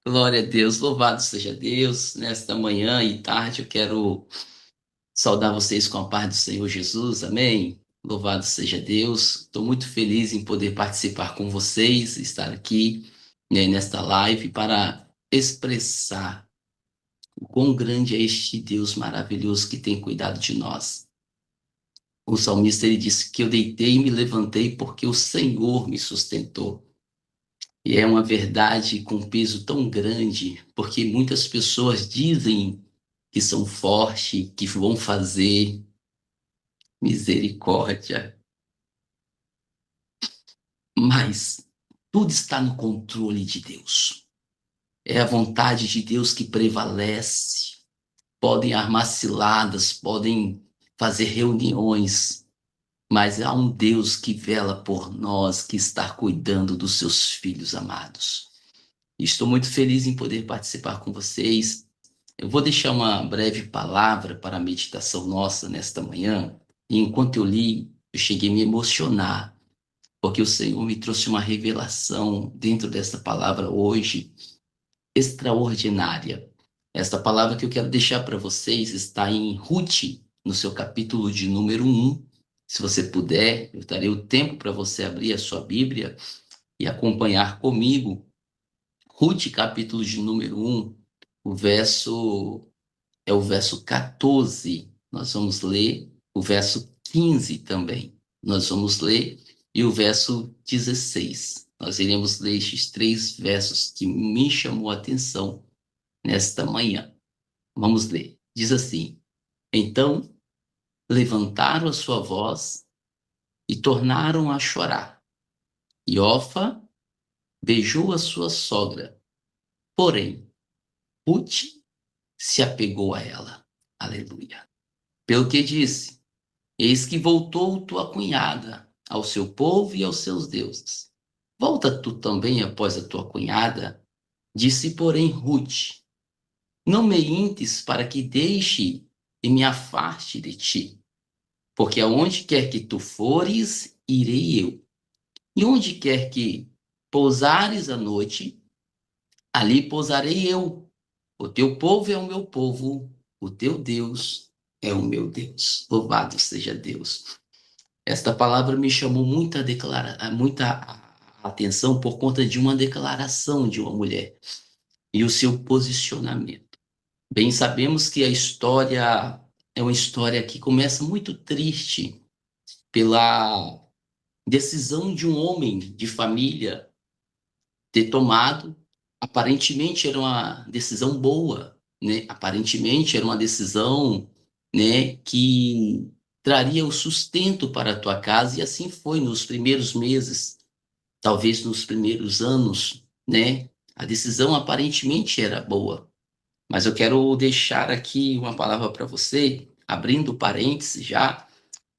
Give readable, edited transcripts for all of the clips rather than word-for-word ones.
Glória a Deus, louvado seja Deus. Nesta manhã e tarde eu quero saudar vocês com a paz do Senhor Jesus, amém? Louvado seja Deus. Estou muito feliz em poder participar com vocês, estar aqui, nesta live para expressar o quão grande é este Deus maravilhoso que tem cuidado de nós. O salmista ele disse que eu deitei e me levantei porque o Senhor me sustentou. E é uma verdade com peso tão grande, porque muitas pessoas dizem que são fortes, que vão fazer misericórdia, mas tudo está no controle de Deus. É a vontade de Deus que prevalece. Podem armar ciladas, podem fazer reuniões, mas há um Deus que vela por nós, que está cuidando dos seus filhos amados. Estou muito feliz em poder participar com vocês. Eu vou deixar uma breve palavra para a meditação nossa nesta manhã. E enquanto eu li, eu cheguei a me emocionar, porque o Senhor me trouxe uma revelação dentro desta palavra hoje, extraordinária. Esta palavra que eu quero deixar para vocês está em Ruth, no seu capítulo de número 1. Se você puder, eu darei o tempo para você abrir a sua Bíblia e acompanhar comigo. Ruth, capítulo de número 1, o verso é o verso 14. Nós vamos ler o verso 15 também. Nós vamos ler e o verso 16. Nós iremos ler estes três versos que me chamou a atenção nesta manhã. Vamos ler. Diz assim: Então levantaram a sua voz e tornaram a chorar. E Orfa beijou a sua sogra, porém Ruth se apegou a ela. Aleluia. Pelo que disse: Eis que voltou tua cunhada ao seu povo e aos seus deuses. Volta tu também após a tua cunhada, disse, porém, Ruth: Não me intes para que deixe e me afaste de ti, porque aonde quer que tu fores, irei eu. E onde quer que pousares a noite, ali pousarei eu. O teu povo é o meu povo, o teu Deus é o meu Deus. Louvado seja Deus. Esta palavra me chamou muita atenção por conta de uma declaração de uma mulher e o seu posicionamento. Bem, sabemos que a história é uma história que começa muito triste pela decisão de um homem de família ter tomado. Aparentemente era uma decisão boa, né? Aparentemente era uma decisão, né, que traria o sustento para a tua casa, e assim foi nos primeiros meses, talvez nos primeiros anos, né? A decisão aparentemente era boa, mas eu quero deixar aqui uma palavra para você, abrindo parênteses já,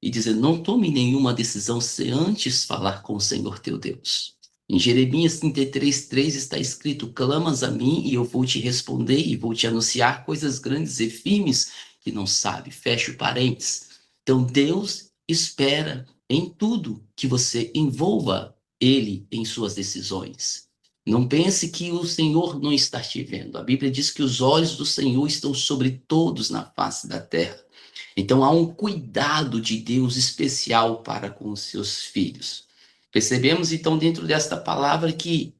e dizer: não tome nenhuma decisão sem antes falar com o Senhor teu Deus. Em Jeremias 33:3 está escrito: clamas a mim e eu vou te responder e vou te anunciar coisas grandes e firmes que não sabe. Fecha o parênteses. Então Deus espera em tudo que você envolva Ele em suas decisões. Não pense que o Senhor não está te vendo. A Bíblia diz que os olhos do Senhor estão sobre todos na face da terra. Então há um cuidado de Deus especial para com os seus filhos. Percebemos então dentro desta palavra que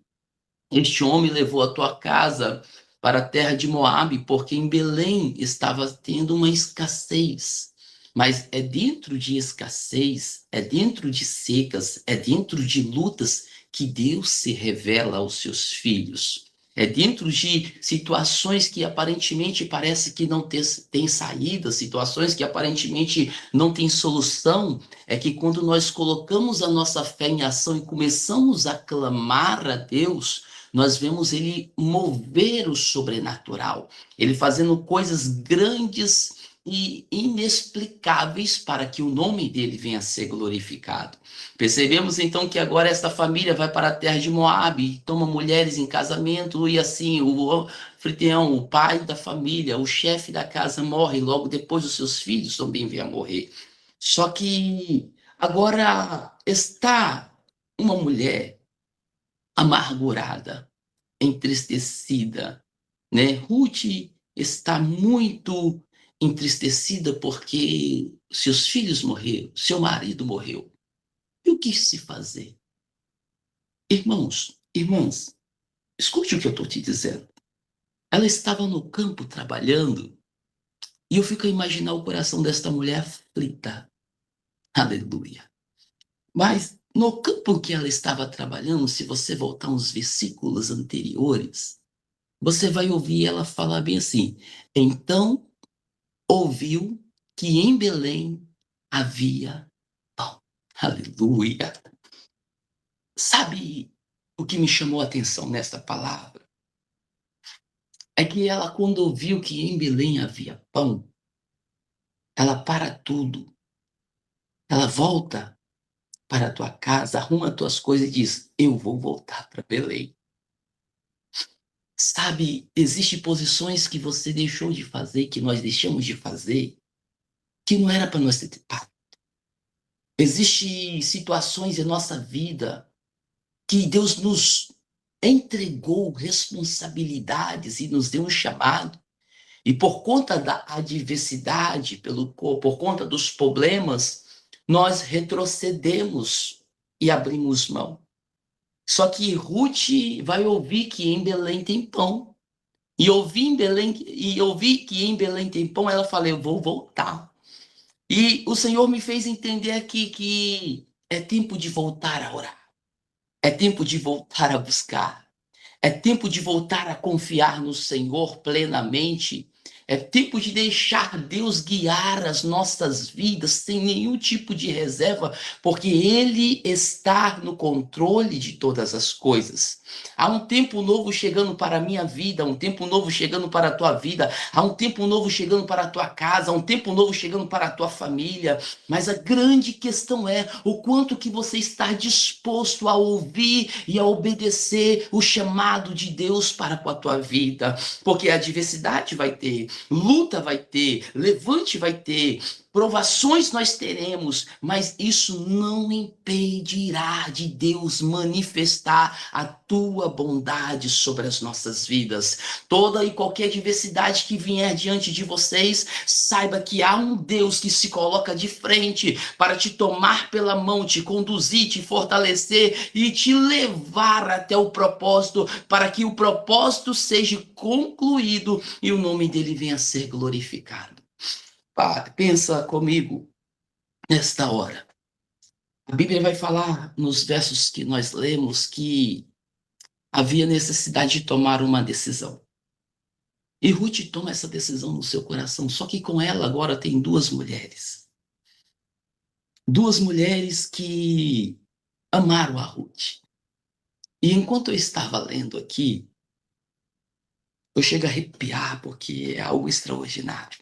este homem levou a tua casa para a terra de Moabe, porque em Belém estava tendo uma escassez. Mas é dentro de escassez, é dentro de secas, é dentro de lutas que Deus se revela aos seus filhos. É dentro de situações que aparentemente parece que não tem saída, situações que aparentemente não tem solução, é que quando nós colocamos a nossa fé em ação e começamos a clamar a Deus, nós vemos ele mover o sobrenatural, ele fazendo coisas grandes e inexplicáveis para que o nome dele venha a ser glorificado. Percebemos então que agora esta família vai para a terra de Moabe, toma mulheres em casamento e assim o anfitrião, o pai da família, o chefe da casa morre, logo depois os seus filhos também vêm a morrer. Só que agora está uma mulher amargurada, entristecida, né? Ruth está muito entristecida porque seus filhos morreram, seu marido morreu. E o que se fazer? Irmãos, irmãs, escute o que eu estou te dizendo. Ela estava no campo trabalhando e eu fico a imaginar o coração desta mulher aflita. Aleluia. Mas no campo que ela estava trabalhando, se você voltar uns versículos anteriores, você vai ouvir ela falar bem assim: então ouviu que em Belém havia pão. Aleluia. Sabe o que me chamou a atenção nesta palavra? É que ela, quando ouviu que em Belém havia pão, ela para tudo. Ela volta para a tua casa, arruma as tuas coisas e diz: eu vou voltar para Belém. Sabe, existem posições que você deixou de fazer, que nós deixamos de fazer, que não era para nós ter parado. Existem situações em nossa vida que Deus nos entregou responsabilidades e nos deu um chamado. E por conta da adversidade, por conta dos problemas, nós retrocedemos e abrimos mão. Só que Ruth vai ouvir que em Belém tem pão. E ouvir que em Belém tem pão, ela fala: eu vou voltar. E o Senhor me fez entender aqui que é tempo de voltar a orar. É tempo de voltar a buscar. É tempo de voltar a confiar no Senhor plenamente. É tempo de deixar Deus guiar as nossas vidas sem nenhum tipo de reserva, porque Ele está no controle de todas as coisas. Há um tempo novo chegando para a minha vida, há um tempo novo chegando para a tua vida, há um tempo novo chegando para a tua casa, há um tempo novo chegando para a tua família. Mas a grande questão é o quanto que você está disposto a ouvir e a obedecer o chamado de Deus para com a tua vida. Porque a adversidade vai ter, luta vai ter, levante vai ter, provações nós teremos, mas isso não impedirá de Deus manifestar a tua bondade sobre as nossas vidas. Toda e qualquer adversidade que vier diante de vocês, saiba que há um Deus que se coloca de frente para te tomar pela mão, te conduzir, te fortalecer e te levar até o propósito, para que o propósito seja concluído e o nome dele venha a ser glorificado. Padre, pensa comigo nesta hora. A Bíblia vai falar nos versos que nós lemos que havia necessidade de tomar uma decisão. E Ruth toma essa decisão no seu coração, só que com ela agora tem duas mulheres. Duas mulheres que amaram a Ruth. E enquanto eu estava lendo aqui, eu chego a arrepiar porque é algo extraordinário.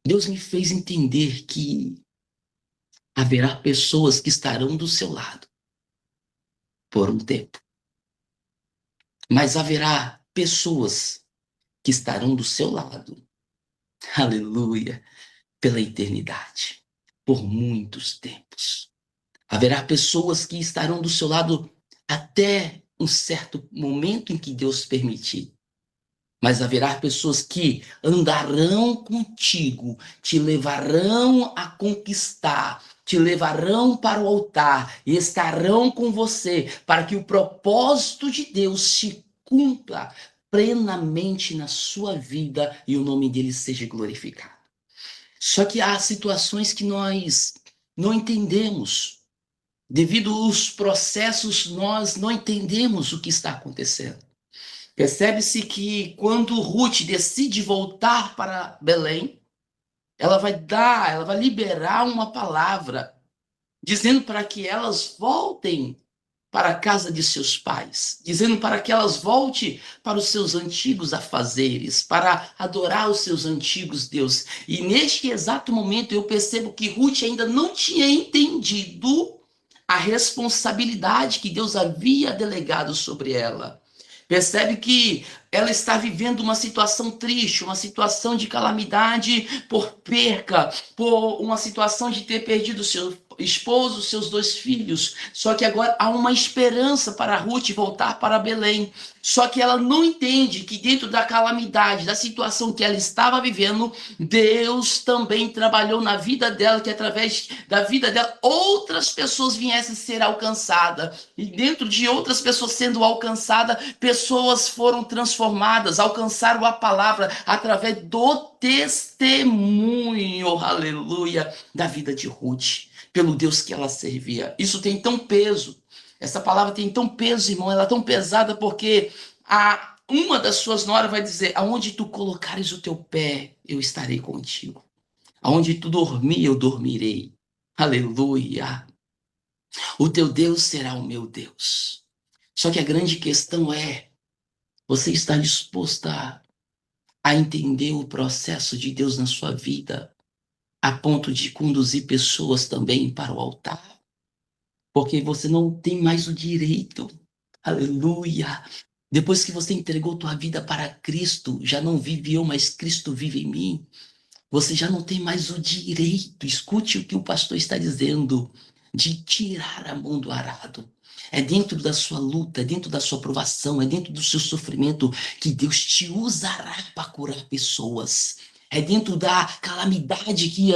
Deus me fez entender que haverá pessoas que estarão do seu lado por um tempo. Mas haverá pessoas que estarão do seu lado, aleluia, pela eternidade, por muitos tempos. Haverá pessoas que estarão do seu lado até um certo momento em que Deus permitir. Mas haverá pessoas que andarão contigo, te levarão a conquistar, te levarão para o altar e estarão com você para que o propósito de Deus se cumpra plenamente na sua vida e o nome dele seja glorificado. Só que há situações que nós não entendemos. Devido aos processos, nós não entendemos o que está acontecendo. Percebe-se que quando Ruth decide voltar para Belém, ela vai liberar uma palavra, dizendo para que elas voltem para a casa de seus pais, dizendo para que elas voltem para os seus antigos afazeres, para adorar os seus antigos deuses. E neste exato momento eu percebo que Ruth ainda não tinha entendido a responsabilidade que Deus havia delegado sobre ela. Percebe que ela está vivendo uma situação triste, uma situação de calamidade por perca, por uma situação de ter perdido esposo, seus 2 filhos. Só que agora há uma esperança para Ruth voltar para Belém. Só que ela não entende que dentro da calamidade, da situação que ela estava vivendo, Deus também trabalhou na vida dela, que através da vida dela outras pessoas viessem a ser alcançadas. E dentro de outras pessoas sendo alcançadas, pessoas foram transformadas, alcançaram a palavra através do testemunho, aleluia, da vida de Ruth, pelo Deus que ela servia. Isso tem tão peso. Essa palavra tem tão peso, irmão, ela é tão pesada porque uma das suas noras vai dizer: aonde tu colocares o teu pé, eu estarei contigo. Aonde tu dormir, eu dormirei. Aleluia. O teu Deus será o meu Deus. Só que a grande questão é, você está disposta a entender o processo de Deus na sua vida, a ponto de conduzir pessoas também para o altar? Porque você não tem mais o direito, aleluia. Depois que você entregou tua vida para Cristo, já não vive eu, mas Cristo vive em mim. Você já não tem mais o direito, escute o que o pastor está dizendo, de tirar a mão do arado. É dentro da sua luta, é dentro da sua provação, é dentro do seu sofrimento que Deus te usará para curar pessoas. É dentro da calamidade que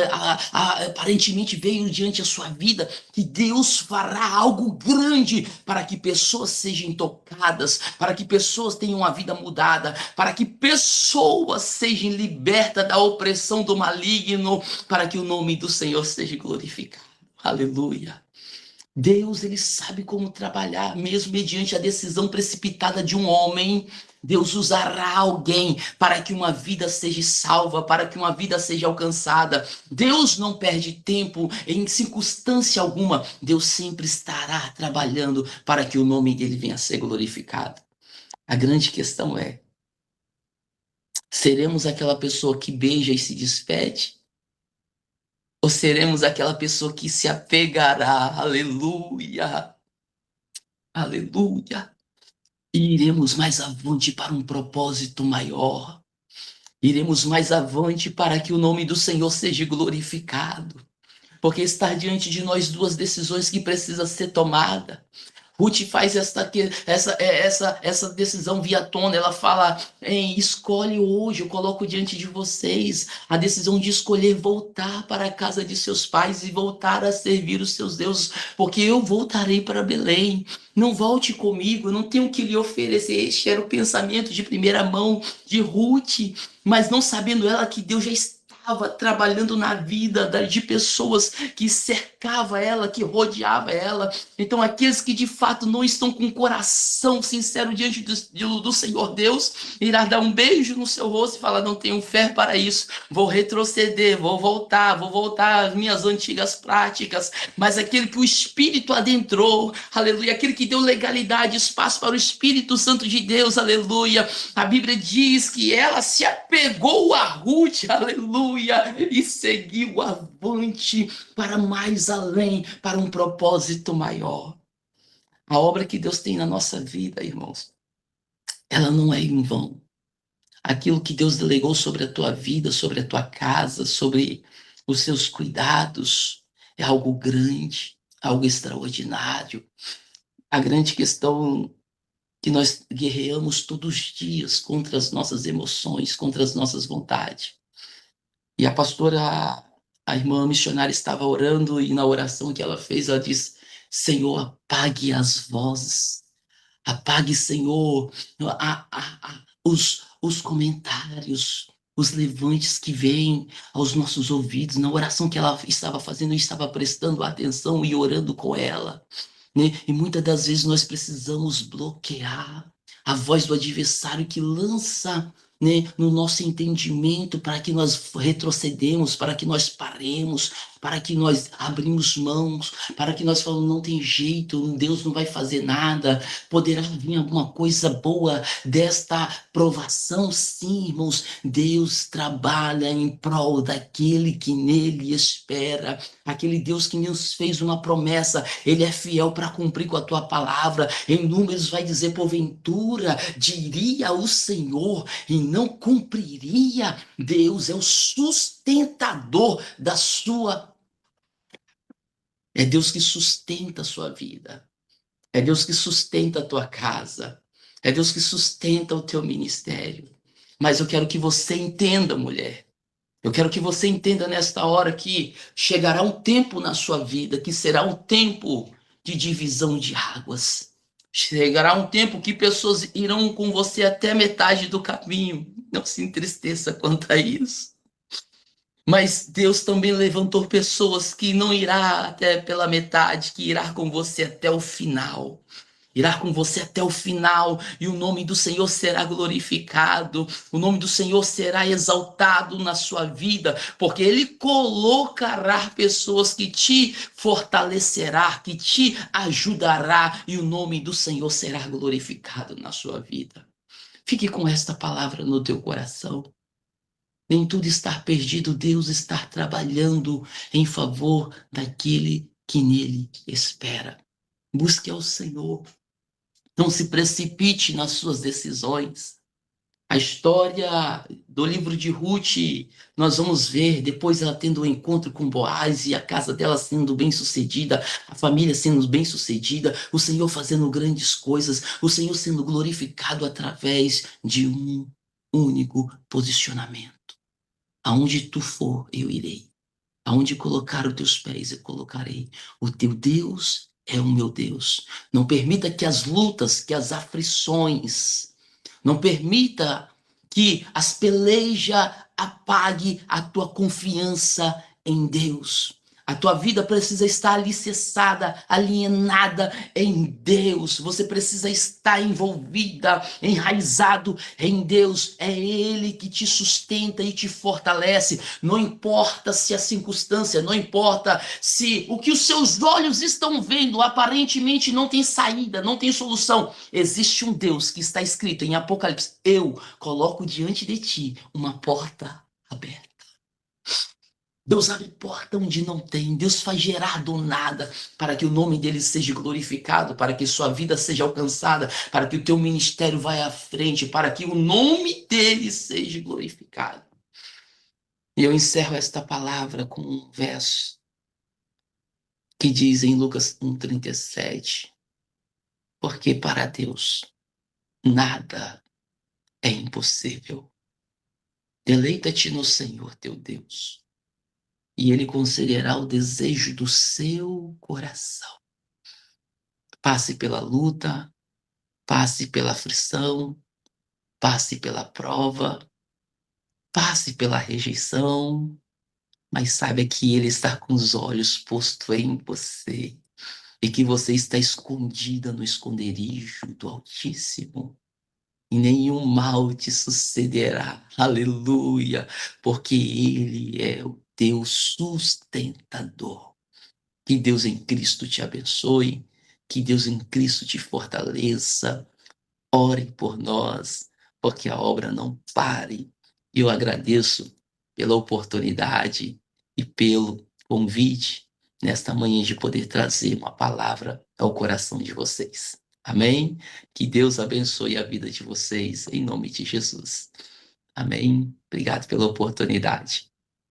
aparentemente veio diante da sua vida que Deus fará algo grande para que pessoas sejam tocadas, para que pessoas tenham a vida mudada, para que pessoas sejam libertas da opressão do maligno, para que o nome do Senhor seja glorificado. Aleluia. Deus, ele sabe como trabalhar, mesmo mediante a decisão precipitada de um homem. Deus usará alguém para que uma vida seja salva, para que uma vida seja alcançada. Deus não perde tempo em circunstância alguma. Deus sempre estará trabalhando para que o nome dele venha a ser glorificado. A grande questão é, seremos aquela pessoa que beija e se despede? Ou seremos aquela pessoa que se apegará? Aleluia! Aleluia! E iremos mais avante para um propósito maior. Iremos mais avante para que o nome do Senhor seja glorificado. Porque está diante de nós 2 decisões que precisam ser tomadas. Ruth faz essa decisão via tona. Ela fala: escolhe hoje, eu coloco diante de vocês a decisão de escolher voltar para a casa de seus pais e voltar a servir os seus deuses, porque eu voltarei para Belém. Não volte comigo, eu não tenho o que lhe oferecer. Este era o pensamento de primeira mão de Ruth, mas não sabendo ela que Deus já estava trabalhando na vida de pessoas que cercava ela, que rodeava ela. Então, aqueles que de fato não estão com o coração sincero diante do Senhor Deus, irá dar um beijo no seu rosto e falar: não tenho fé para isso, vou retroceder, vou voltar às minhas antigas práticas. Mas aquele que o Espírito adentrou, aleluia, aquele que deu legalidade, espaço para o Espírito Santo de Deus, aleluia, a Bíblia diz que ela se apegou a Ruth, aleluia, e seguiu avante para mais além, para um propósito maior. A obra que Deus tem na nossa vida, irmãos, ela não é em vão. Aquilo que Deus delegou sobre a tua vida, sobre a tua casa, sobre os seus cuidados, é algo grande, algo extraordinário. A grande questão que nós guerreamos todos os dias contra as nossas emoções, contra as nossas vontades. E a pastora, a irmã missionária, estava orando, e na oração que ela fez, ela disse: Senhor, apague as vozes, apague, Senhor, os comentários, os levantes que vêm aos nossos ouvidos. Na oração que ela estava fazendo, eu estava prestando atenção e orando com ela, né? E muitas das vezes nós precisamos bloquear a voz do adversário que lança, né, no nosso entendimento, para que nós retrocedemos, para que nós paremos, para que nós abrimos mãos, para que nós falamos: não tem jeito, Deus não vai fazer nada, poderá vir alguma coisa boa desta provação? Sim, irmãos, Deus trabalha em prol daquele que nele espera, aquele Deus que nos fez uma promessa, ele é fiel para cumprir com a tua palavra. Em Números vai dizer: porventura diria o Senhor e não cumpriria? Deus é o sustentador da sua É Deus que sustenta a sua vida. É Deus que sustenta a tua casa. É Deus que sustenta o teu ministério. Mas eu quero que você entenda, mulher. Eu quero que você entenda nesta hora que chegará um tempo na sua vida que será um tempo de divisão de águas. Chegará um tempo que pessoas irão com você até metade do caminho. Não se entristeça quanto a isso. Mas Deus também levantou pessoas que não irá até pela metade, que irá com você até o final. Irá com você até o final, e o nome do Senhor será glorificado, o nome do Senhor será exaltado na sua vida, porque Ele colocará pessoas que te fortalecerá, que te ajudará, e o nome do Senhor será glorificado na sua vida. Fique com esta palavra no teu coração. Nem tudo está perdido, Deus está trabalhando em favor daquele que nele espera. Busque ao Senhor. Não se precipite nas suas decisões. A história do livro de Ruth, nós vamos ver depois ela tendo um encontro com Boaz e a casa dela sendo bem-sucedida, a família sendo bem-sucedida, o Senhor fazendo grandes coisas, o Senhor sendo glorificado através de um único posicionamento. Aonde tu for, eu irei. Aonde colocar os teus pés, eu colocarei. O teu Deus é o meu Deus. Não permita que as lutas, que as aflições, não permita que as pelejas apague a tua confiança em Deus. A tua vida precisa estar alicerçada, alienada em Deus. Você precisa estar envolvida, enraizado em Deus. É Ele que te sustenta e te fortalece. Não importa se a circunstância, não importa se o que os seus olhos estão vendo aparentemente não tem saída, não tem solução. Existe um Deus que está escrito em Apocalipse: eu coloco diante de ti uma porta aberta. Deus abre porta onde não tem. Deus faz gerar do nada para que o nome dele seja glorificado, para que sua vida seja alcançada, para que o teu ministério vá à frente, para que o nome dele seja glorificado. E eu encerro esta palavra com um verso que diz em Lucas 1,37: porque para Deus nada é impossível. Deleita-te no Senhor teu Deus, e Ele concederá o desejo do seu coração. Passe pela luta, passe pela aflição, passe pela prova, passe pela rejeição, mas saiba que Ele está com os olhos postos em você e que você está escondida no esconderijo do Altíssimo. E nenhum mal te sucederá. Aleluia! Porque Ele é o teu sustentador. Que Deus em Cristo te abençoe, que Deus em Cristo te fortaleça. Ore por nós, porque a obra não pare. E eu agradeço pela oportunidade e pelo convite nesta manhã de poder trazer uma palavra ao coração de vocês. Amém? Que Deus abençoe a vida de vocês, em nome de Jesus. Amém? Obrigado pela oportunidade.